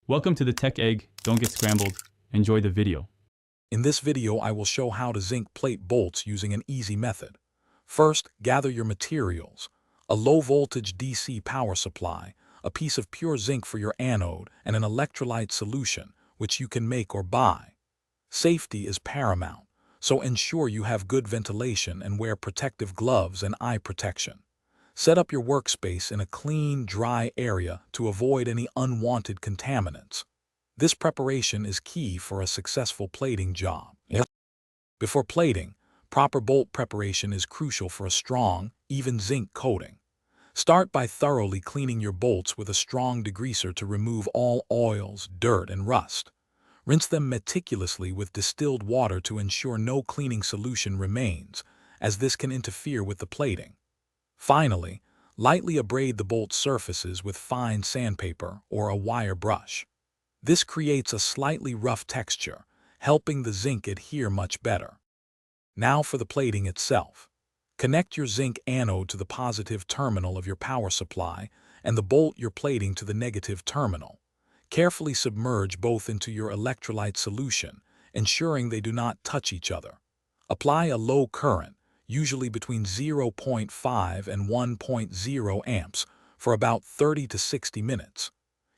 Welcome to the Tech Egg. Don't get scrambled. Enjoy the video. In this video, I will show how to zinc plate bolts using an easy method. First, gather your materials: a low-voltage DC power supply, a piece of pure zinc for your anode, and an electrolyte solution, which you can make or buy. Safety is paramount, so ensure you have good ventilation and wear protective gloves and eye protection. Set up your workspace in a clean, dry area to avoid any unwanted contaminants. This preparation is key for a successful plating job. Before plating, proper bolt preparation is crucial for a strong, even zinc coating. Start by thoroughly cleaning your bolts with a strong degreaser to remove all oils, dirt, and rust. Rinse them meticulously with distilled water to ensure no cleaning solution remains, as this can interfere with the plating. Finally, lightly abrade the bolt surfaces with fine sandpaper or a wire brush. This creates a slightly rough texture, helping the zinc adhere much better. Now for the plating itself. Connect your zinc anode to the positive terminal of your power supply and the bolt you're plating to the negative terminal. Carefully submerge both into your electrolyte solution, ensuring they do not touch each other. Apply a low current, usually between 0.5 and 1.0 amps, for about 30 to 60 minutes.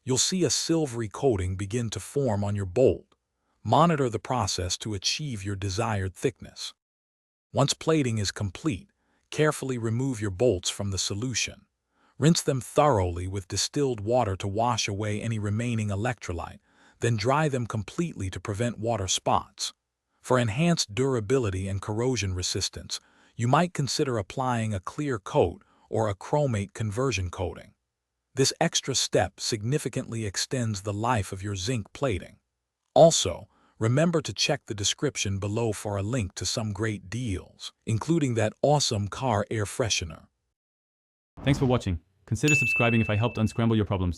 You'll see a silvery coating begin to form on your bolt. Monitor the process to achieve your desired thickness. Once plating is complete, carefully remove your bolts from the solution. Rinse them thoroughly with distilled water to wash away any remaining electrolyte, then dry them completely to prevent water spots. For enhanced durability and corrosion resistance, you might consider applying a clear coat or a chromate conversion coating. This extra step significantly extends the life of your zinc plating. Also, remember to check the description below for a link to some great deals, including that awesome car air freshener. Thanks for watching. Consider subscribing if I helped unscramble your problems.